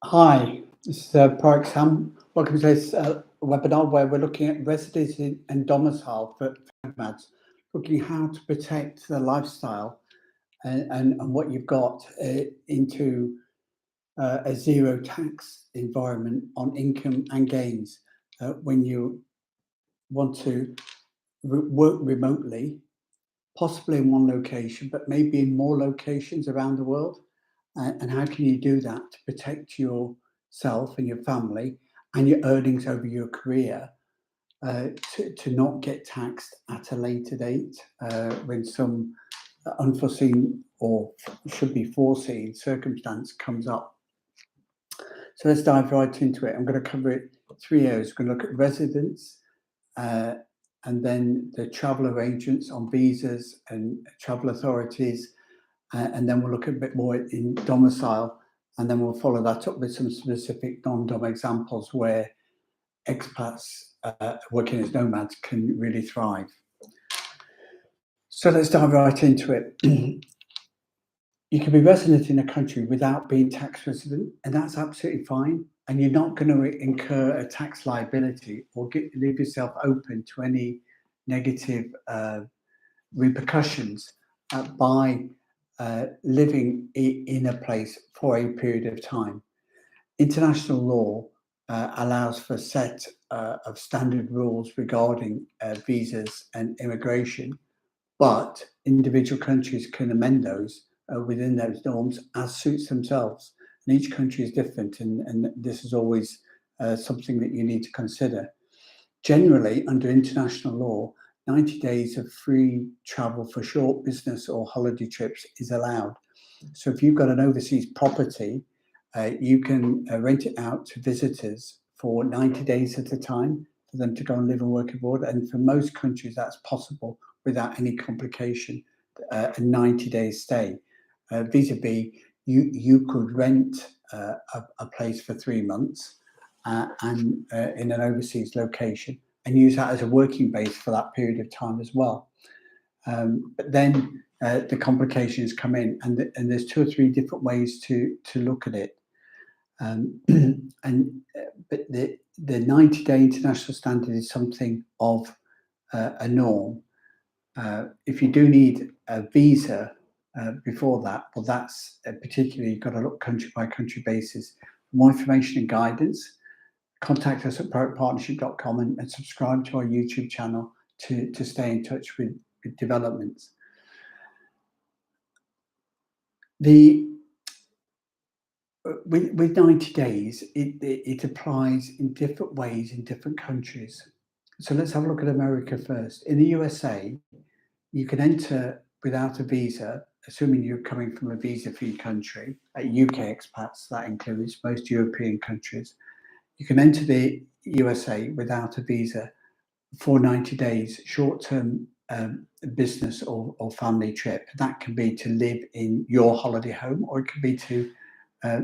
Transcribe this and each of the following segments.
Hi, this is ProACT. Welcome to this webinar where we're looking at residency and domicile for nomads, looking how to protect the lifestyle and what you've got into a zero tax environment on income and gains when you want to work remotely, possibly in one location, but maybe in more locations around the world. And how can you do that to protect yourself and your family and your earnings over your career to not get taxed at a later date when some unforeseen or should be foreseen circumstance comes up. So let's dive right into it. I'm going to cover it 3 areas. We're going to look at residence, uh, and then the travel arrangements on visas and travel authorities, and then we'll look a bit more in domicile, and then we'll follow that up with some specific non-dom examples where expats working as nomads can really thrive. So let's dive right into it. You can be resident in a country without being tax resident, and that's absolutely fine. And you're not going to incur a tax liability or leave yourself open to any negative repercussions by living in a place for a period of time. International law allows for a set of standard rules regarding visas and immigration, but individual countries can amend those within those norms as suits themselves. And each country is different, and this is always something that you need to consider. Generally, under international law, 90 days of free travel for short business or holiday trips is allowed. So if you've got an overseas property, you can rent it out to visitors for 90 days at a time for them to go and live and work abroad. And for most countries, that's possible without any complication, a 90-day stay. Vis-a-vis, you could rent a place for 3 months and in an overseas location and use that as a working base for that period of time as well. But then the complications come in, and there's two or three different ways to look at it. But the 90-day international standard is something of a norm. If you do need a visa before that, well, that's particularly you've got to look country by country basis. For more information and guidance, contact us at proactpartnership.com and subscribe to our YouTube channel to stay in touch with developments. With 90 days, it applies in different ways in different countries. So let's have a look at America first. In the USA, you can enter without a visa, assuming you're coming from a visa-free country. UK expats, that includes most European countries. You can enter the USA without a visa for 90 days, short-term business or family trip. That can be to live in your holiday home, or it could be to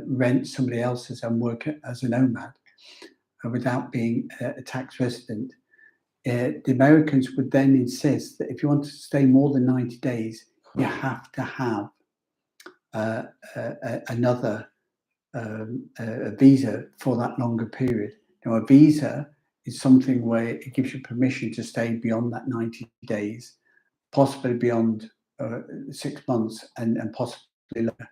rent somebody else's and work as a nomad without being a tax resident. The Americans would then insist that if you want to stay more than 90 days, you have to have another a visa for that longer period. Now, a visa is something where it gives you permission to stay beyond that 90 days, possibly beyond 6 months and possibly longer.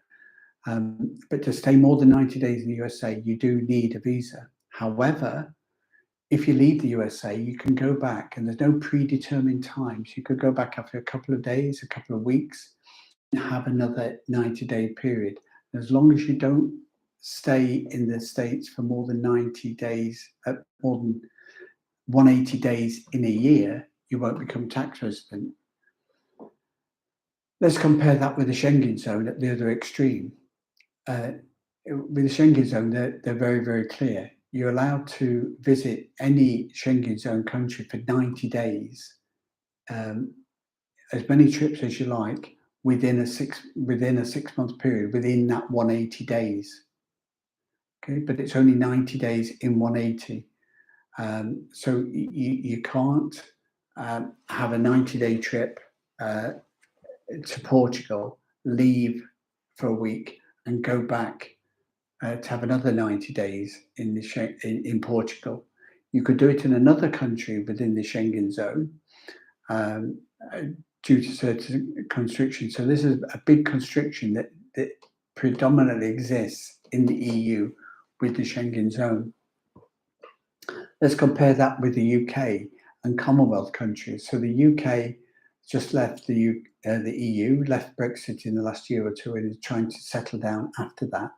But to stay more than 90 days in the USA, you do need a visa. However, if you leave the USA, you can go back, and there's no predetermined times. You could go back after a couple of days, a couple of weeks, and have another 90-day period. And as long as you don't stay in the States for more than 90 days, more than 180 days in a year, you won't become tax resident. Let's compare that with the Schengen zone at the other extreme. With the Schengen zone, they're very, very clear. You're allowed to visit any Schengen zone country for 90 days, as many trips as you like within a 6 month period, within that 180 days. Okay, but it's only 90 days in 180. So you can't have a 90-day trip to Portugal, leave for a week, and go back to have another 90 days in Portugal. You could do it in another country within the Schengen zone um, due to certain constrictions. So this is a big constriction that predominantly exists in the EU with the Schengen zone. Let's compare that with the UK and Commonwealth countries. So the UK just left the EU, left Brexit in the last year or two, and is trying to settle down after that.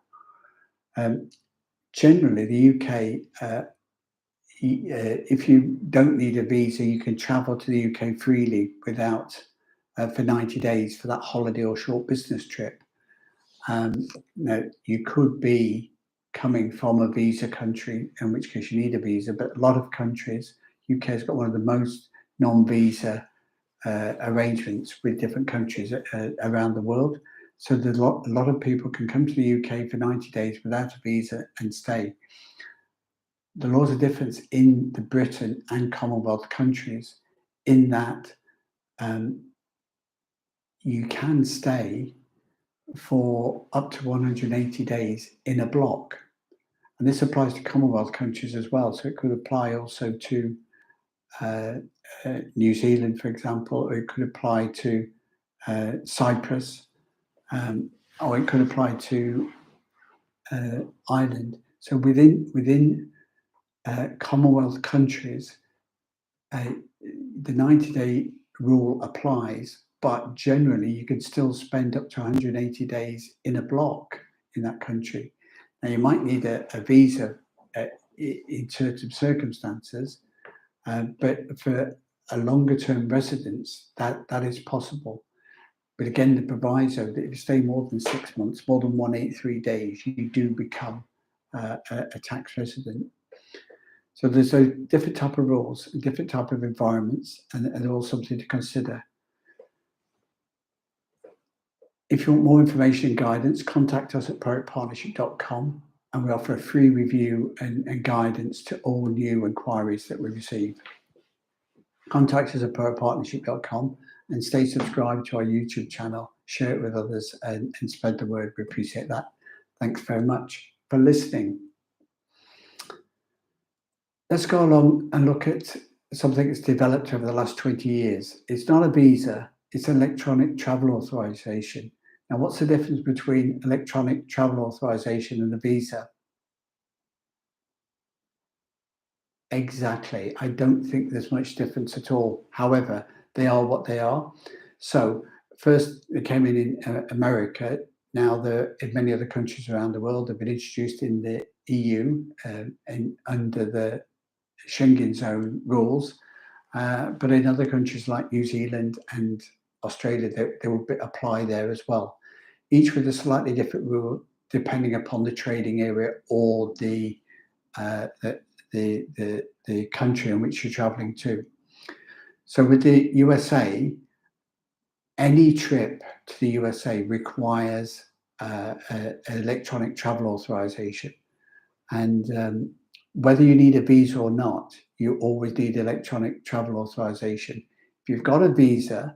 Generally, the UK, if you don't need a visa, you can travel to the UK freely without for 90 days for that holiday or short business trip. Now, you could be coming from a visa country, in which case you need a visa, but a lot of countries, UK has got one of the most non-visa arrangements with different countries around the world. So there's a lot of people can come to the UK for 90 days without a visa and stay. The laws are different in the Britain and Commonwealth countries in that you can stay for up to 180 days in a block. And this applies to Commonwealth countries as well. So it could apply also to New Zealand, for example, or it could apply to Cyprus, or it could apply to Ireland. So within Commonwealth countries, the 90-day rule applies, but generally you can still spend up to 180 days in a block in that country. Now, you might need a visa in certain circumstances, but for a longer term residence, that is possible. But again, the proviso that if you stay more than 6 months, more than 183 days, you do become a tax resident. So there's a different type of rules, different type of environments, and they're all something to consider. If you want more information and guidance, contact us at ProACTpartnership.com, and we offer a free review and guidance to all new inquiries that we receive. Contact us at ProACTpartnership.com and stay subscribed to our YouTube channel, share it with others, and spread the word. We appreciate that. Thanks very much for listening. Let's go along and look at something that's developed over the last 20 years. It's not a visa, it's electronic travel authorization. Now, what's the difference between electronic travel authorization and a visa? Exactly. I don't think there's much difference at all. However, they are what they are. So first, they came in America. Now they're in many other countries around the world. They've been introduced in the EU and under the Schengen zone rules. But in other countries like New Zealand and Australia, they will apply there as well. Each with a slightly different rule depending upon the trading area or the country in which you're traveling to. So with the USA, any trip to the USA requires an electronic travel authorization. And whether you need a visa or not, you always need electronic travel authorization. If you've got a visa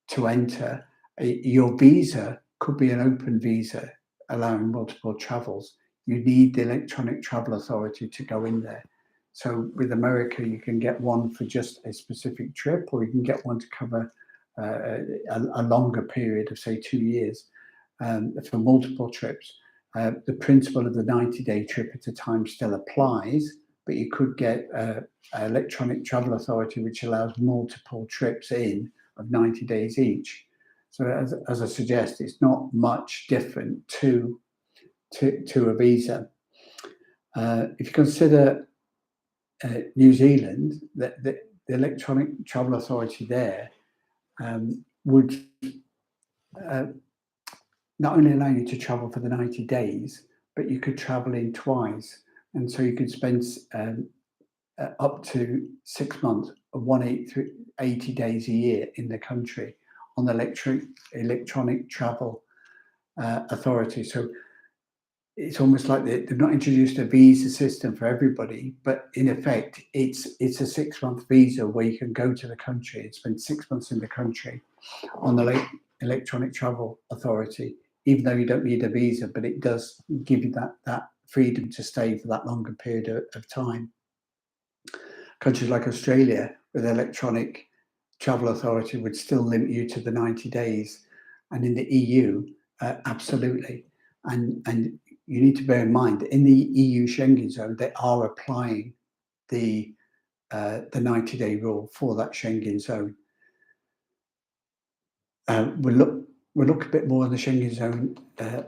to enter, your visa could be an open visa allowing multiple travels. You need the electronic travel authority to go in there. So with America, you can get one for just a specific trip, or you can get one to cover a longer period of, say, 2 years for multiple trips. The principle of the 90-day trip at a time still applies, but you could get an electronic travel authority which allows multiple trips in of 90 days each. So as I suggest, it's not much different to a visa. If you consider New Zealand, the electronic travel authority there would not only allow you to travel for the 90 days, but you could travel in twice. And so you could spend up to 6 months of 180 days a year in the country on the electronic travel authority. So it's almost like they've not introduced a visa system for everybody, but in effect, it's a 6-month visa where you can go to the country and spend 6 months in the country on the electronic travel authority, even though you don't need a visa, but it does give you that freedom to stay for that longer period of time. Countries like Australia, with electronic travel authority, would still limit you to the 90 days. And in the EU, absolutely. And you need to bear in mind, in the EU Schengen zone, they are applying the 90-day rule for that Schengen zone. We'll look a bit more on the Schengen zone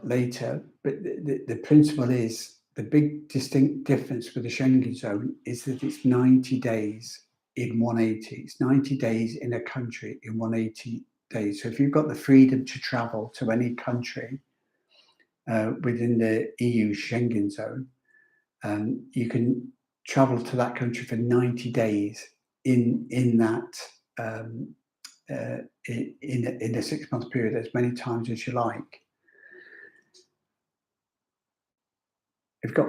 later, but the principle is, the big distinct difference with the Schengen zone is that it's 90 days in 180. It's 90 days in a country in 180 days. So if you've got the freedom to travel to any country within the EU Schengen zone, you can travel to that country for 90 days in that in a 6-month period, as many times as you like. If you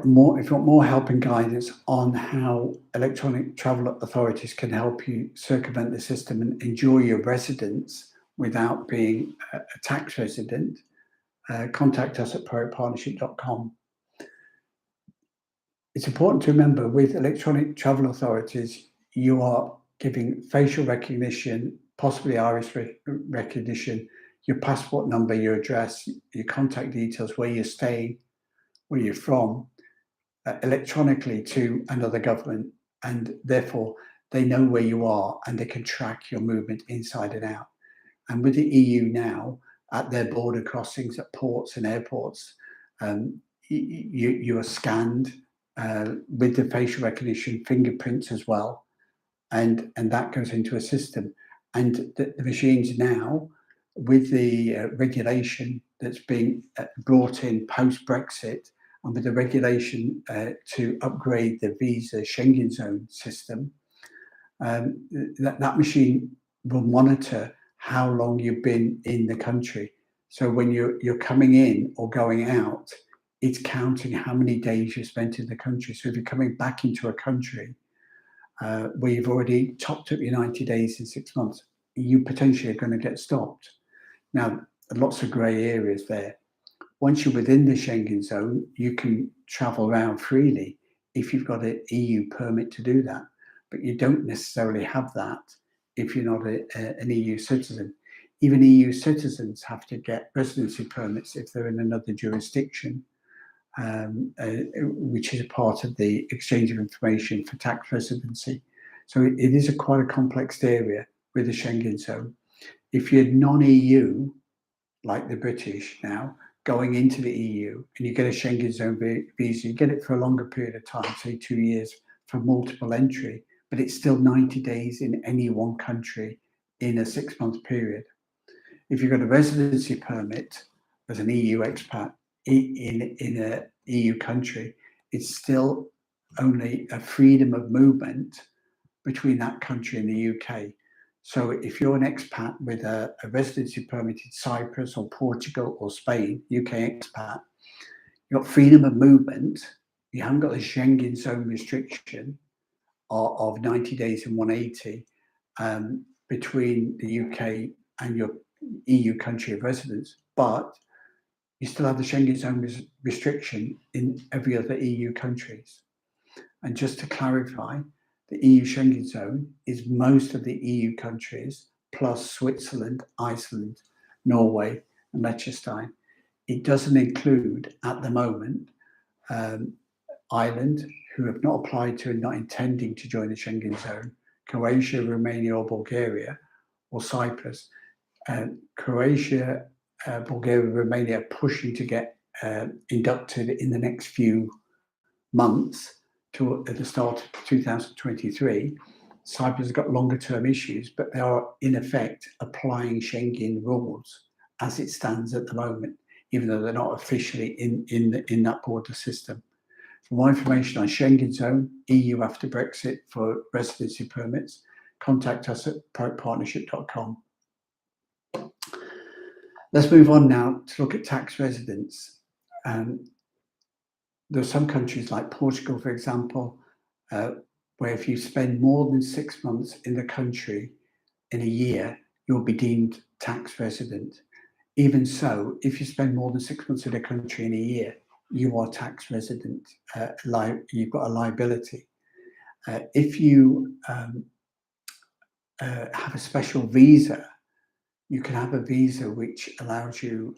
want more help and guidance on how electronic travel authorities can help you circumvent the system and enjoy your residence without being a tax resident, contact us at ProACT.com. It's important to remember, with electronic travel authorities, you are giving facial recognition, possibly iris recognition, your passport number, your address, your contact details, where you're staying, where you're from, electronically to another government, and therefore they know where you are and they can track your movement inside and out. And with the EU now, at their border crossings, at ports and airports, you are scanned with the facial recognition, fingerprints as well, and that goes into a system. And the machines now, with the regulation that's being brought in post-Brexit, and with the regulation to upgrade the visa Schengen zone system, that machine will monitor how long you've been in the country. So when you're coming in or going out, it's counting how many days you spent in the country. So if you're coming back into a country where you've already topped up your 90 days in 6 months, you potentially are going to get stopped. Now, lots of grey areas there. Once you're within the Schengen zone, you can travel around freely if you've got an EU permit to do that. But you don't necessarily have that if you're not an EU citizen. Even EU citizens have to get residency permits if they're in another jurisdiction, which is a part of the exchange of information for tax residency. So it is quite a complex area with the Schengen zone. If you're non-EU, like the British now, going into the EU, and you get a Schengen zone visa, you get it for a longer period of time, say 2 years, for multiple entry, but it's still 90 days in any one country in a 6-month period. If you've got a residency permit as an EU expat in an EU country, it's still only a freedom of movement between that country and the UK. So if you're an expat with a residency permit in Cyprus or Portugal or Spain, UK expat, you've got freedom of movement. You haven't got the Schengen zone restriction of 90 days and 180 between the UK and your EU country of residence, but you still have the Schengen zone restriction in every other EU countries. And just to clarify, the EU Schengen zone is most of the EU countries, plus Switzerland, Iceland, Norway, and Liechtenstein. It doesn't include, at the moment, Ireland, who have not applied to and not intending to join the Schengen zone, Croatia, Romania, or Bulgaria, or Cyprus. Croatia, Bulgaria, Romania are pushing to get inducted in the next few months at the start of 2023. Cyprus has got longer term issues, but they are in effect applying Schengen rules as it stands at the moment, even though they're not officially in that border system. For more information on Schengen Zone, EU after Brexit for residency permits, contact us at ProACT.com. Let's move on now to look at tax residence. There are some countries like Portugal, for example, where if you spend more than 6 months in the country in a year, you'll be deemed tax resident. Even so, if you spend more than 6 months in a country in a year, you are tax resident, you've got a liability. If you have a special visa, you can have a visa which allows you,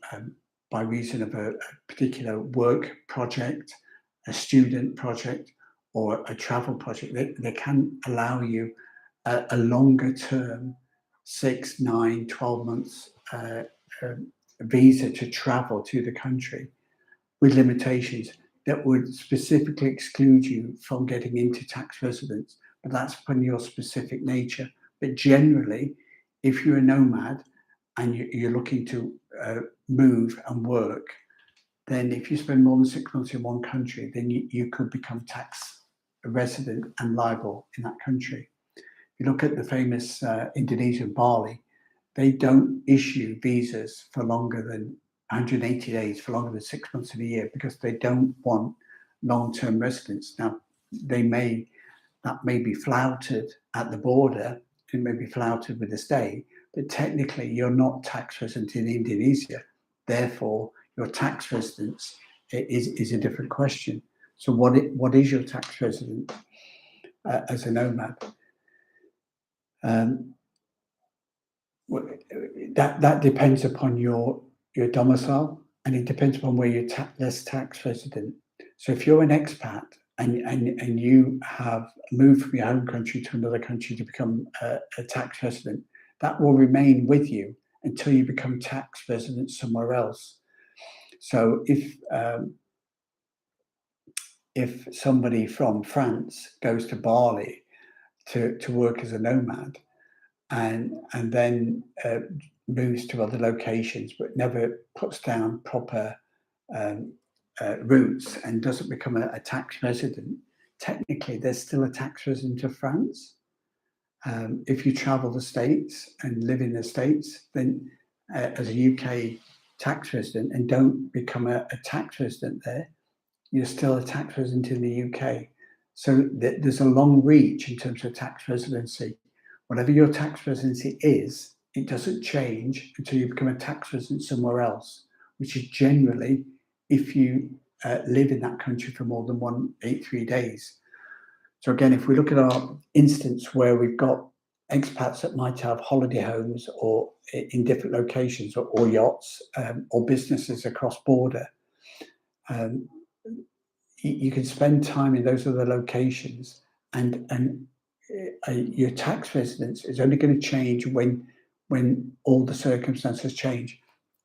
by reason of a particular work project, a student project, or a travel project, they can allow you a longer term, 6, 9, 12 months visa to travel to the country with limitations that would specifically exclude you from getting into tax residence. But that's upon your specific nature. But generally, if you're a nomad and you're looking to move and work, then if you spend more than 6 months in one country, then you could become tax resident and liable in that country. If you look at the famous Indonesian Bali, they don't issue visas for longer than 180 days, for longer than 6 months of a year, because they don't want long-term residents. Now, that may be flouted at the border, it may be flouted with a stay, but technically you're not tax resident in Indonesia. Therefore, your tax residence is a different question. So what is your tax resident as a nomad? That depends upon your domicile, and it depends upon where you're less tax resident. So if you're an expat and you have moved from your home country to another country to become a tax resident, that will remain with you until you become tax resident somewhere else. So if somebody from France goes to Bali to work as a nomad, and then moves to other locations, but never puts down proper roots and doesn't become a tax resident, technically they're still a tax resident of France. If you travel the States and live in the States, then as a UK tax resident and don't become a tax resident there, you're still a tax resident in the UK. So there's a long reach in terms of tax residency. Whatever your tax residency is, it doesn't change until you become a tax resident somewhere else, which is generally if you live in that country for more than 183 days. So again, if we look at our instance where we've got expats that might have holiday homes or in different locations, or yachts, or businesses across border, you can spend time in those other locations, and your tax residence is only going to change when all the circumstances change.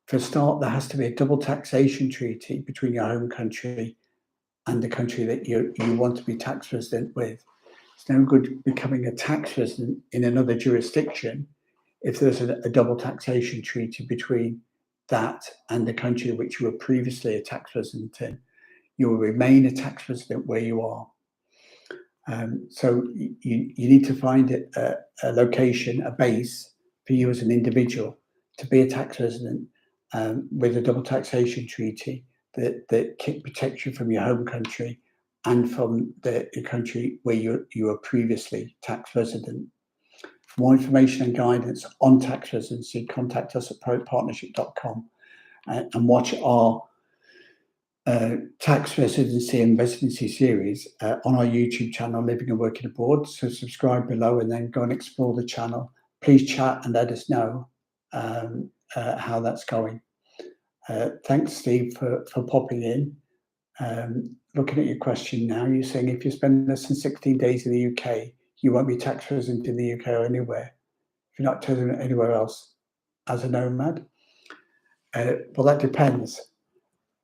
For a start, there has to be a double taxation treaty between your home country and the country that you want to be tax resident with. It's no good becoming a tax resident in another jurisdiction if there's a double taxation treaty between that and the country which you were previously a tax resident in. You will remain a tax resident where you are. So you need to find a location, a base for you as an individual to be a tax resident with a double taxation treaty that protects you from your home country and from the country where you were previously tax resident. For more information and guidance on tax residency, contact us at ProACT and watch our tax residency and residency series on our YouTube channel, Living and Working Abroad. So subscribe below and then go and explore the channel. Please chat and let us know how that's going. Thanks, Steve, for popping in. Looking at your question now, you're saying if you spend less than 16 days in the UK, you won't be tax resident in the UK or anywhere. If you're not tax resident anywhere else as a nomad. Well, that depends.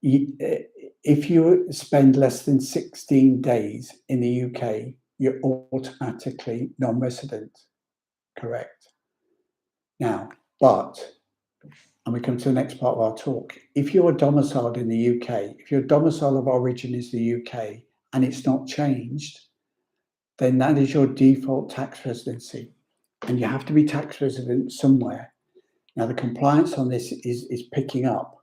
If you spend less than 16 days in the UK, you're automatically non-resident, correct? Now, and we come to the next part of our talk, if you're domiciled in the UK, if your domicile of origin is the UK and it's not changed, then that is your default tax residency, and you have to be tax resident somewhere. Now, the compliance on this is picking up,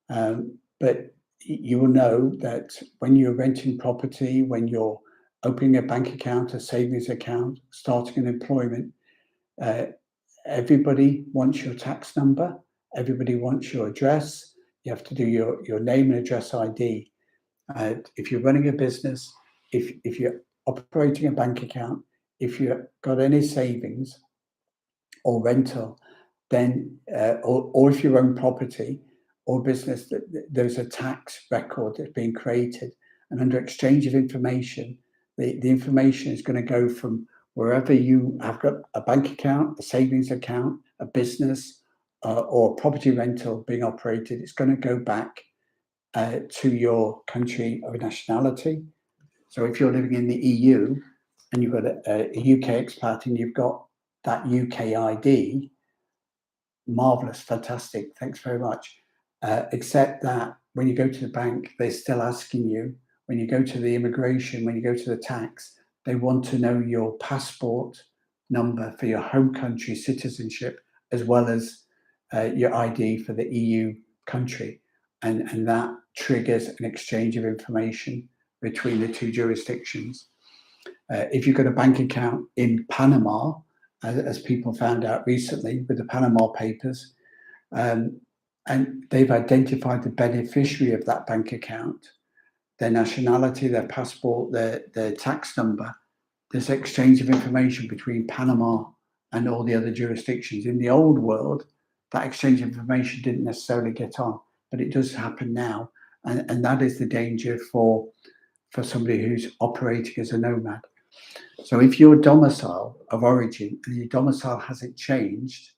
but you will know that when you're renting property, when you're opening a bank account, a savings account, starting an employment, everybody wants your tax number, everybody wants your address, you have to do your name and address ID. If you're running a business, if you're operating a bank account, if you've got any savings or rental, then or if you own property or business, there's a tax record that's being created, and under exchange of information, the information is going to go from wherever you have got a bank account, a savings account, a business, or property rental being operated. It's going to go back to your country of nationality. So if you're living in the EU and you've got a UK expat and you've got that UK ID, marvelous, fantastic, thanks very much. Except that when you go to the bank, they're still asking you, when you go to the immigration, when you go to the tax, they want to know your passport number for your home country citizenship, as well as your ID for the EU country. And that triggers an exchange of information between the two jurisdictions. If you've got a bank account in Panama, as people found out recently with the Panama Papers, and they've identified the beneficiary of that bank account, their nationality, their passport, their tax number. There's exchange of information between Panama and all the other jurisdictions. In the old world, that exchange of information didn't necessarily get on, but it does happen now. And that is the danger for somebody who's operating as a nomad. So if your domicile of origin and your domicile hasn't changed,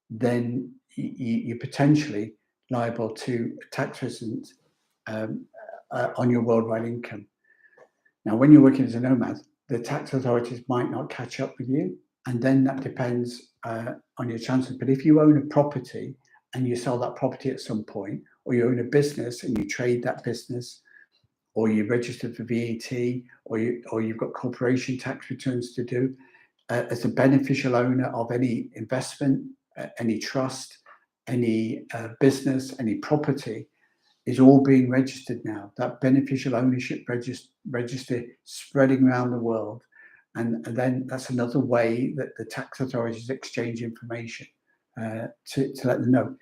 then you're potentially liable to tax residence on your worldwide income. Now, when you're working as a nomad, the tax authorities might not catch up with you, and then that depends on your chances. But if you own a property and you sell that property at some point, or you own a business and you trade that business, or you're registered for VAT, or you've got corporation tax returns to do, as a beneficial owner of any investment, any trust, any business, any property, is all being registered now. That beneficial ownership register spreading around the world. And then that's another way that the tax authorities exchange information to let them know.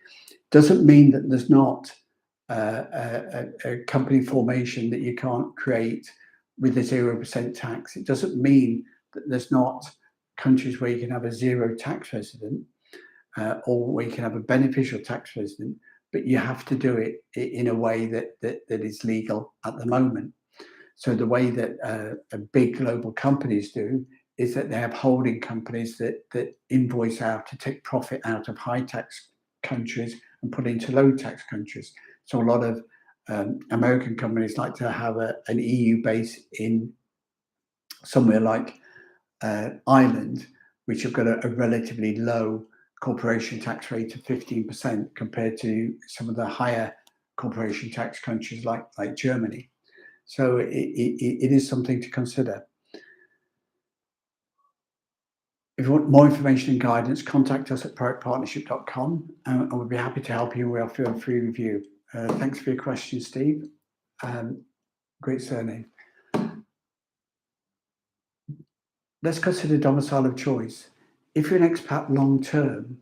Doesn't mean that there's not a company formation that you can't create with a 0% tax. It doesn't mean that there's not countries where you can have a zero tax resident or where you can have a beneficial tax resident, but you have to do it in a way that is legal at the moment. So the way that big global companies do is that they have holding companies that invoice out to take profit out of high tax countries and put into low tax countries. So a lot of American companies like to have an EU base in somewhere like Ireland, which have got a relatively low corporation tax rate of 15% compared to some of the higher corporation tax countries like Germany. So it is something to consider. If you want more information and guidance, contact us at proactpartnership.com and we'll be happy to help you. We offer a free review. Thanks for your question, Steve. Great surname. Let's consider domicile of choice. If you're an expat long term,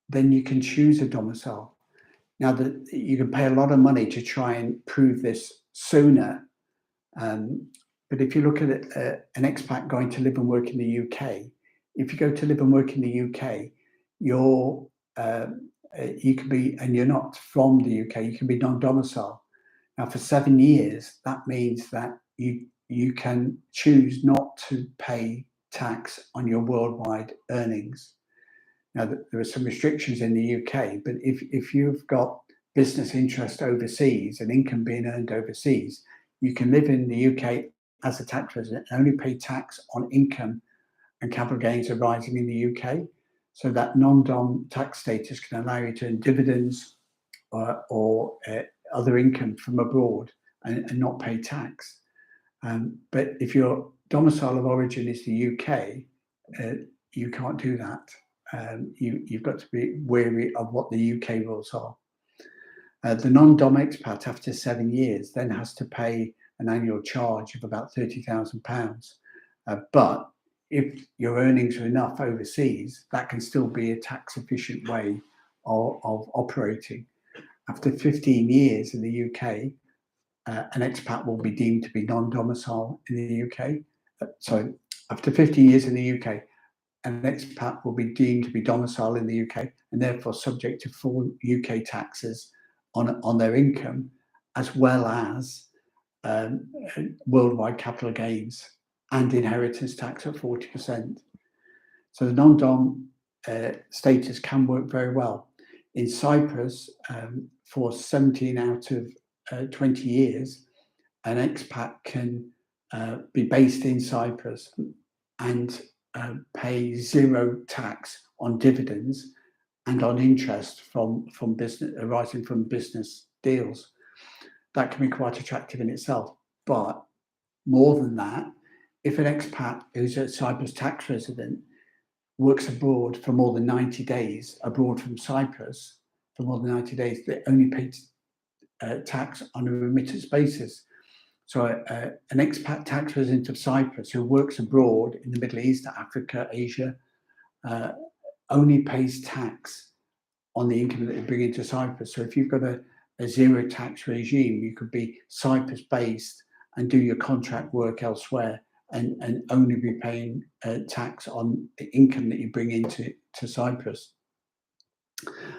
then you can choose a domicile. Now, you can pay a lot of money to try and prove this sooner. But if you look at an expat going to live and work in the UK, if you go to live and work in the UK, you can be, and you're not from the UK, you can be non-domicile. Now, for 7 years, that means that you can choose not to pay tax on your worldwide earnings. Now, there are some restrictions in the UK, but if you've got business interest overseas and income being earned overseas, you can live in the UK as a tax resident and only pay tax on income and capital gains arising in the UK. So that non-dom tax status can allow you to earn dividends or other income from abroad and not pay tax. But if your domicile of origin is the UK, you can't do that. You've got to be wary of what the UK rules are. The non-dom expat after 7 years then has to pay an annual charge of about £30,000. But if your earnings are enough overseas, that can still be a tax efficient way of operating. After 15 years in the UK, an expat will be deemed to be non-domicile in the UK. So after 50 years in the UK, an expat will be deemed to be domicile in the UK and therefore subject to full UK taxes on their income, as well as worldwide capital gains and inheritance tax at 40%. So the non-dom status can work very well. In Cyprus, for 17 out of 20 years, an expat can be based in Cyprus and pay zero tax on dividends and on interest from business arising from business deals. That can be quite attractive in itself. But more than that, if an expat who's a Cyprus tax resident works abroad for more than 90 days, abroad from Cyprus for more than 90 days, they only pay tax on a remittance basis. So an expat tax resident of Cyprus who works abroad in the Middle East, Africa, Asia, only pays tax on the income that they bring into Cyprus. So if you've got a zero tax regime, you could be Cyprus based and do your contract work elsewhere and only be paying tax on the income that you bring into Cyprus.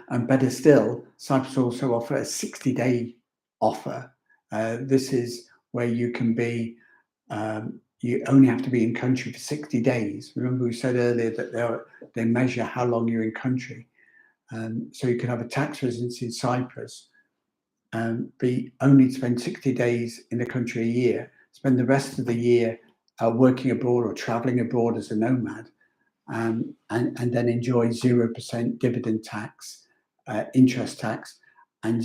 And better still, Cyprus also offer a 60-day offer. This is where you can be, you only have to be in country for 60 days. Remember we said earlier that they measure how long you're in country. So you can have a tax residency in Cyprus, be only spend 60 days in the country a year, spend the rest of the year working abroad or traveling abroad as a nomad, and then enjoy 0% dividend tax, interest tax, and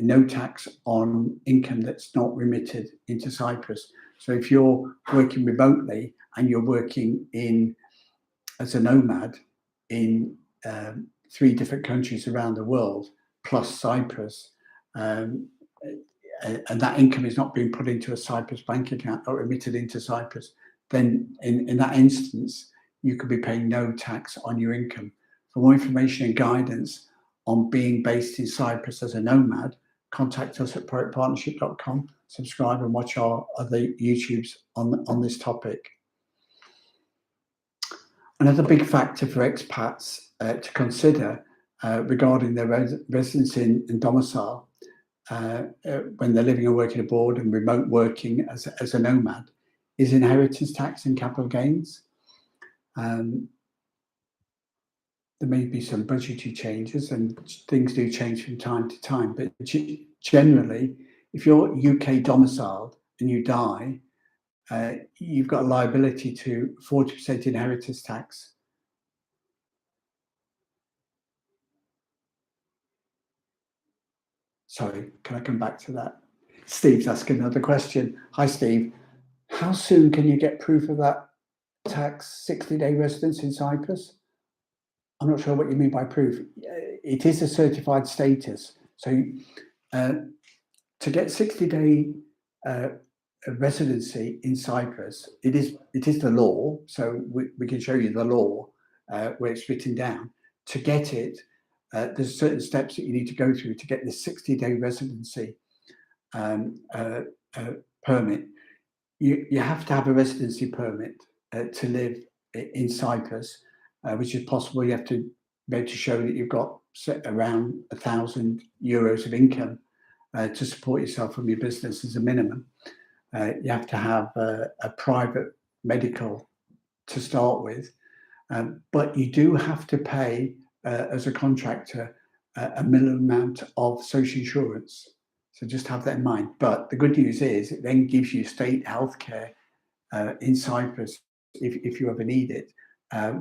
no tax on income that's not remitted into Cyprus. So if you're working remotely and you're working as a nomad in 3 different countries around the world, plus Cyprus, and that income is not being put into a Cyprus bank account or remitted into Cyprus, then in that instance, you could be paying no tax on your income. For more information and guidance on being based in Cyprus as a nomad, contact us at ProACTpartnership.com, subscribe and watch our other YouTubes on this topic. Another big factor for expats to consider regarding their residency and domicile when they're living and working abroad and remote working as a nomad is inheritance tax and capital gains. There may be some budgetary changes and things do change from time to time, but generally, if you're UK domiciled and you die, you've got a liability to 40% inheritance tax. Sorry, can I come back to that? Steve's asking another question. Hi, Steve. How soon can you get proof of that tax 60-day residence in Cyprus? I'm not sure what you mean by proof. It is a certified status. So to get 60-day residency in Cyprus, it is the law. So we can show you the law where it's written down. To get it, there's certain steps that you need to go through to get this 60-day residency permit. You have to have a residency permit to live in Cyprus, which is possible. You have to be able to show that you've got around €1,000 of income to support yourself from your business as a minimum. You have to have a private medical to start with, but you do have to pay as a contractor a minimum amount of social insurance. So just have that in mind. But the good news is it then gives you state healthcare in Cyprus if you ever need it,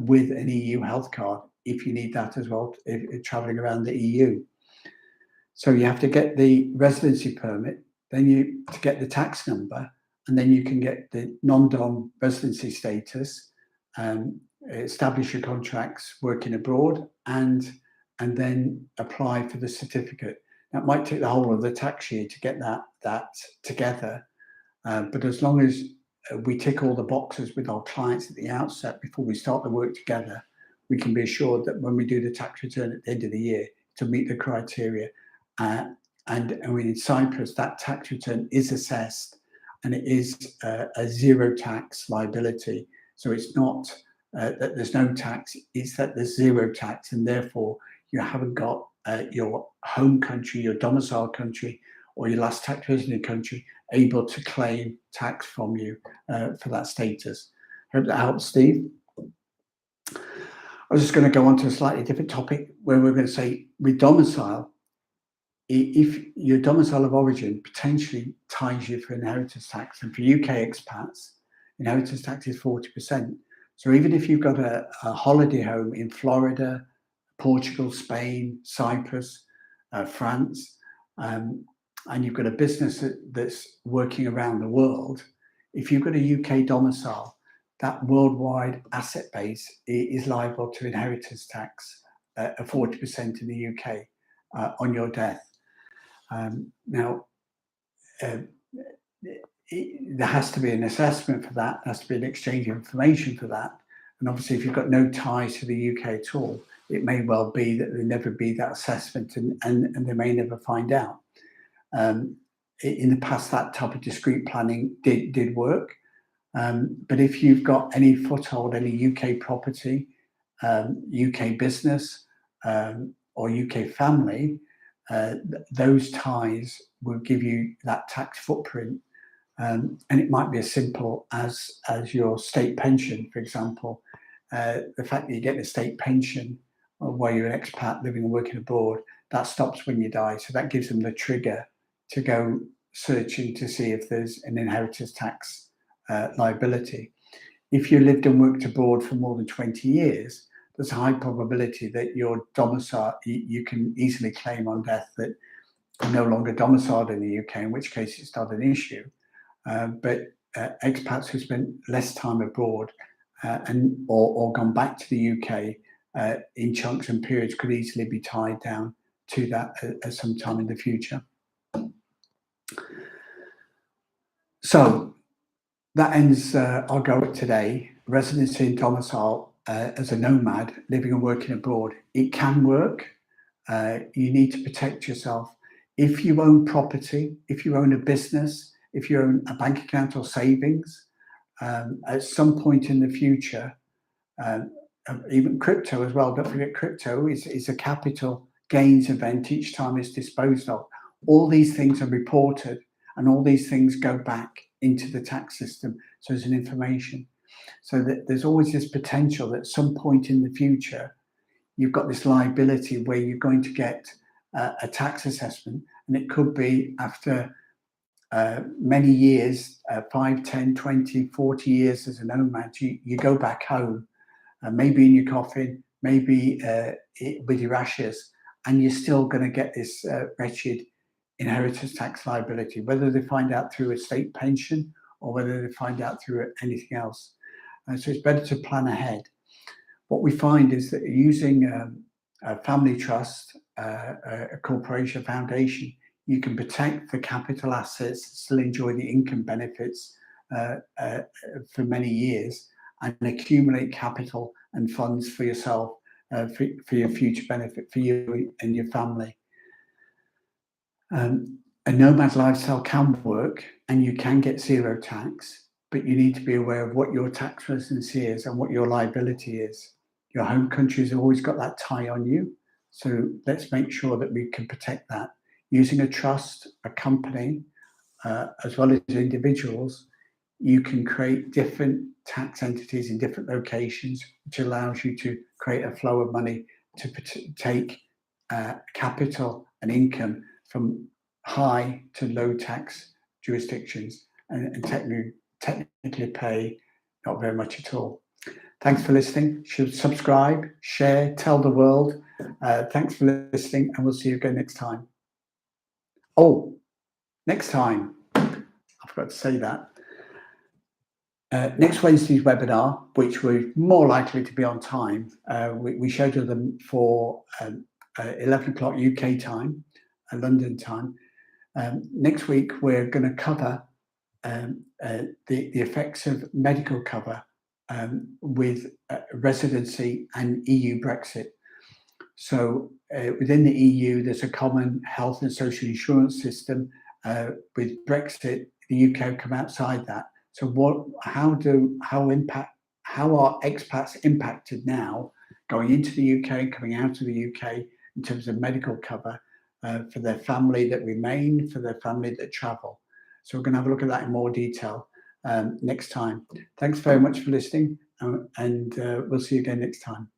with an EU health card if you need that as well, if traveling around the EU. So you have to get the residency permit, then to get the tax number, and then you can get the non-dom residency status, establish your contracts working abroad, and then apply for the certificate. That might take the whole of the tax year to get that together, but as long as we tick all the boxes with our clients at the outset before we start the work together, we can be assured that when we do the tax return at the end of the year to meet the criteria, and in Cyprus, that tax return is assessed, and it is a zero tax liability. So it's not that there's no tax, it's that there's zero tax, and therefore you haven't got your home country, your domicile country, or your last tax resident country able to claim tax from you for that status. Hope that helps, Steve. I was just going to go on to a slightly different topic where we're going to say with domicile, if your domicile of origin potentially ties you for inheritance tax, and for UK expats, inheritance tax is 40%. So even if you've got a holiday home in Florida, Portugal, Spain, Cyprus, France, and you've got a business that's working around the world, if you've got a UK domicile, that worldwide asset base is liable to inheritance tax of 40% in the UK on your death. Now, there has to be an assessment for that, there has to be an exchange of information for that. And obviously, if you've got no ties to the UK at all, it may well be that there never be that assessment and they may never find out. In the past, that type of discrete planning did work. But if you've got any foothold, any UK property, UK business, or UK family, those ties will give you that tax footprint. And it might be as simple as your state pension, for example. The fact that you get a state pension while you're an expat living and working abroad, that stops when you die. So that gives them the trigger to go searching to see if there's an inheritance tax liability. If you lived and worked abroad for more than 20 years, there's a high probability that your domicile, you can easily claim on death that you're no longer domiciled in the UK, in which case it's not an issue. But expats who spent less time abroad or gone back to the UK in chunks and periods could easily be tied down to that at some time in the future. So that ends our go at today. Residency and domicile as a nomad living and working abroad. It can work. You need to protect yourself. If you own property, if you own a business, if you own a bank account or savings, at some point in the future, even crypto as well, don't forget crypto is a capital gains event each time it's disposed of. All these things are reported and all these things go back into the tax system. So there's an information. So that there's always this potential that at some point in the future, you've got this liability where you're going to get a tax assessment, and it could be after many years, 5, 10, 20, 40 years as a nomad, you go back home, maybe in your coffin, maybe with your ashes, and you're still going to get this wretched inheritance tax liability, whether they find out through a state pension or whether they find out through anything else. So it's better to plan ahead. What we find is that using a family trust, a corporation, foundation, you can protect the capital assets, still enjoy the income benefits for many years, and accumulate capital and funds for yourself, for your future benefit, for you and your family. A nomad lifestyle can work, and you can get zero tax, but you need to be aware of what your tax residency is and what your liability is. Your home countries have always got that tie on you, so let's make sure that we can protect that. Using a trust, a company, as well as individuals, you can create different tax entities in different locations, which allows you to create a flow of money to take capital and income from high to low tax jurisdictions and technically pay not very much at all. Thanks for listening. Should subscribe, share, tell the world. Thanks for listening, and we'll see you again next time. Oh, next time, I forgot to say that. Next Wednesday's webinar, which we're more likely to be on time, we scheduled them for 11 o'clock UK time, London time. Next week, we're going to cover the effects of medical cover with residency and EU Brexit. So within the EU, there's a common health and social insurance system. With Brexit, the UK have come outside that. So how are expats impacted now going into the UK and coming out of the UK in terms of medical cover for their family that remain, for their family that travel? So we're going to have a look at that in more detail next time. Thanks very much for listening, and we'll see you again next time.